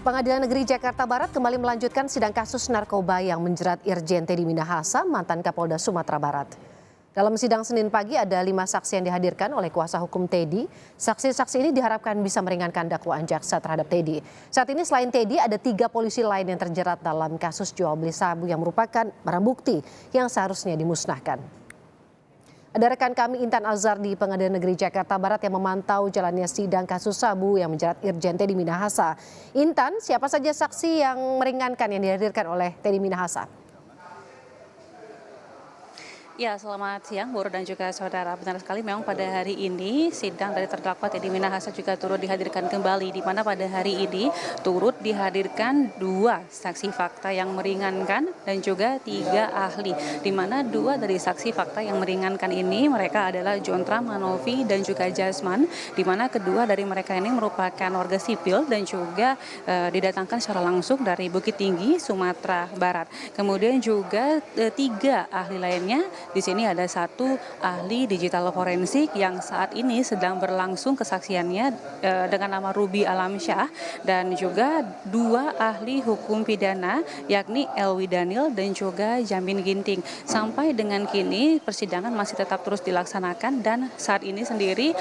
Pengadilan Negeri Jakarta Barat kembali melanjutkan sidang kasus narkoba yang menjerat Irjen Teddy Minahasa, mantan Kapolda Sumatera Barat. Dalam sidang Senin pagi ada 5 saksi yang dihadirkan oleh kuasa hukum Teddy. Saksi-saksi ini diharapkan bisa meringankan dakwaan jaksa terhadap Teddy. Saat ini selain Teddy ada 3 polisi lain yang terjerat dalam kasus jual beli sabu yang merupakan barang bukti yang seharusnya dimusnahkan. Ada rekan kami Intan Azhar di Pengadilan Negeri Jakarta Barat yang memantau jalannya sidang kasus sabu yang menjerat Irjen Teddy Minahasa. Intan, siapa saja saksi yang meringankan yang dihadirkan oleh Teddy Minahasa? Ya, selamat siang, Buru dan juga saudara. Benar sekali, memang pada hari ini sidang dari terdakwa Teddy Minahasa juga turut dihadirkan kembali, di mana pada hari ini turut dihadirkan 2 saksi fakta yang meringankan dan juga 3 ahli, di mana 2 dari saksi fakta yang meringankan ini mereka adalah Jontra Manovi dan juga Jasman, di mana kedua dari mereka ini merupakan warga sipil dan juga didatangkan secara langsung dari Bukit Tinggi, Sumatera Barat. Kemudian juga 3 ahli lainnya. Di sini ada 1 ahli digital forensik yang saat ini sedang berlangsung kesaksiannya dengan nama Ruby Alamsyah, dan juga 2 ahli hukum pidana yakni Elwi Daniel dan juga Jamin Ginting. Sampai dengan kini persidangan masih tetap terus dilaksanakan, dan saat ini sendiri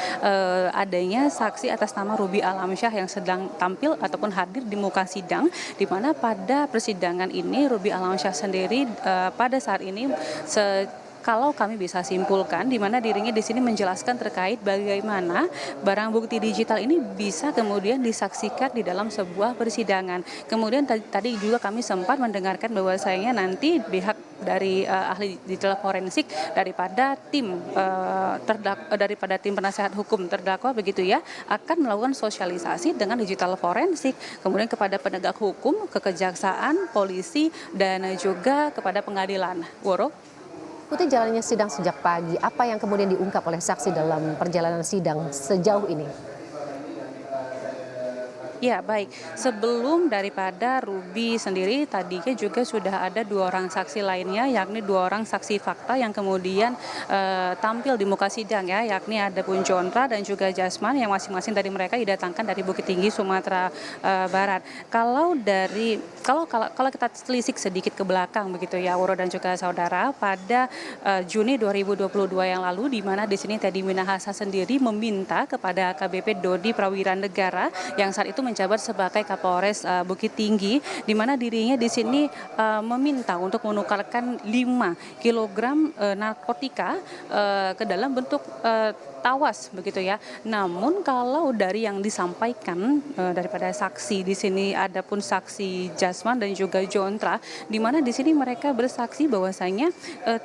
adanya saksi atas nama Ruby Alamsyah yang sedang tampil ataupun hadir di muka sidang, di mana pada persidangan ini Ruby Alamsyah sendiri pada saat ini kalau kami bisa simpulkan, di mana dirinya di sini menjelaskan terkait bagaimana barang bukti digital ini bisa kemudian disaksikan di dalam sebuah persidangan. Kemudian tadi juga kami sempat mendengarkan bahwasanya nanti pihak dari ahli digital forensik daripada tim penasehat hukum terdakwa begitu ya, akan melakukan sosialisasi dengan digital forensik, kemudian kepada penegak hukum, kekejaksaan, polisi, dan juga kepada pengadilan. Woro. Ikuti jalannya sidang sejak pagi, apa yang kemudian diungkap oleh saksi dalam perjalanan sidang sejauh ini? Ya, baik. Sebelum daripada Ruby sendiri, tadinya juga sudah ada 2 orang saksi lainnya, yakni 2 orang saksi fakta yang kemudian tampil di muka sidang ya, yakni ada pun Jontra dan juga Jasman yang masing-masing dari mereka didatangkan dari Bukit Tinggi, Sumatera Barat. Kalau kita telisik sedikit ke belakang begitu ya, Woro dan juga saudara, pada Juni 2022 yang lalu, di mana di sini Teddy Minahasa sendiri meminta kepada AKBP Dodi Prawirandegara yang saat itu menjabat sebagai Kapolres Bukit Tinggi, di mana dirinya di sini meminta untuk menukarkan 5 kilogram narkotika ke dalam bentuk tawas begitu ya. Namun kalau dari yang disampaikan daripada saksi di sini, ada pun saksi Jasman dan juga Jontra, di mana di sini mereka bersaksi bahwasanya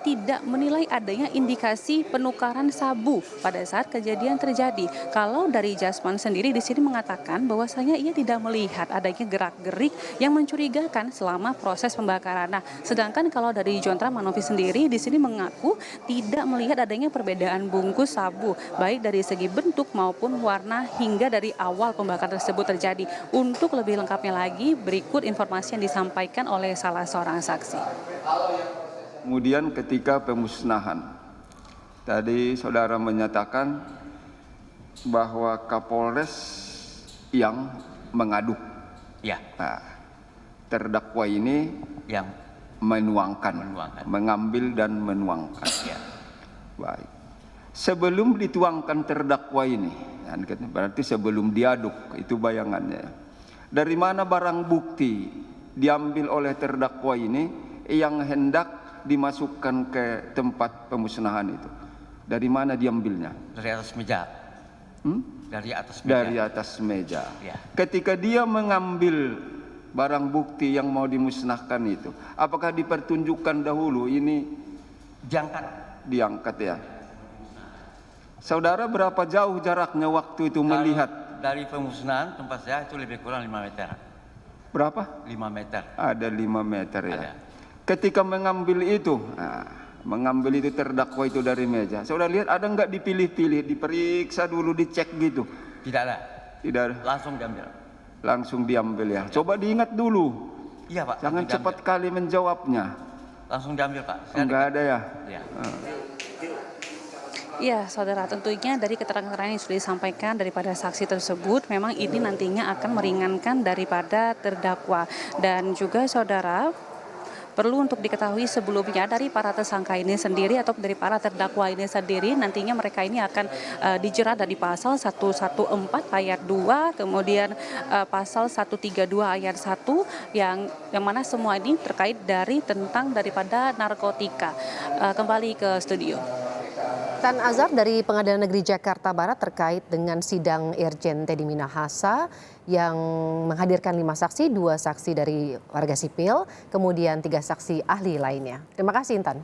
tidak menilai adanya indikasi penukaran sabu pada saat kejadian terjadi. Kalau dari Jasman sendiri di sini mengatakan bahwasanya ia tidak melihat adanya gerak-gerik yang mencurigakan selama proses pembakaran. Nah, sedangkan kalau dari Jontra Manovi sendiri di sini mengaku tidak melihat adanya perbedaan bungkus sabu, baik dari segi bentuk maupun warna hingga dari awal pembakaran tersebut terjadi. Untuk lebih lengkapnya lagi, berikut informasi yang disampaikan oleh salah seorang saksi. Kemudian ketika pemusnahan, tadi saudara menyatakan bahwa Kapolres yang mengaduk. Ya. Nah, terdakwa ini Yang menuangkan, mengambil dan menuangkan. Ya. Baik. Sebelum dituangkan terdakwa ini, berarti sebelum diaduk, itu bayangannya. Dari mana barang bukti diambil oleh terdakwa ini yang hendak dimasukkan ke tempat pemusnahan itu? Dari mana diambilnya? Dari atas meja. Dari atas meja. Dari atas meja. Ya. Ketika dia mengambil barang bukti yang mau dimusnahkan itu, apakah dipertunjukkan dahulu ini diangkat ya? Saudara berapa jauh jaraknya waktu itu melihat? Dari pemusnahan tempat saya itu lebih kurang 5 meter. Berapa? 5 meter. Ada 5 meter ya. Ada. Ketika mengambil itu, mengambil itu terdakwa itu dari meja. Saudara lihat ada nggak dipilih-pilih, diperiksa dulu, dicek gitu? Tidak ada. Tidak ada. Langsung diambil. Langsung diambil ya. Coba diingat dulu. Iya Pak. Jangan cepat kali menjawabnya. Langsung diambil Pak. Enggak ada ya. Ya. Ya, saudara, tentunya dari keterangan yang sudah disampaikan daripada saksi tersebut, memang ini nantinya akan meringankan daripada terdakwa. Dan juga saudara, perlu untuk diketahui sebelumnya dari para tersangka ini sendiri atau dari para terdakwa ini sendiri, nantinya mereka ini akan dijerat dari pasal 114 ayat 2, kemudian pasal 132 ayat 1 yang mana semua ini terkait dari tentang daripada narkotika. Kembali ke studio. Tan Azhar dari Pengadilan Negeri Jakarta Barat terkait dengan sidang Irjen Teddy Minahasa yang menghadirkan 5 saksi, 2 saksi dari warga sipil, kemudian 3 saksi ahli lainnya. Terima kasih Intan.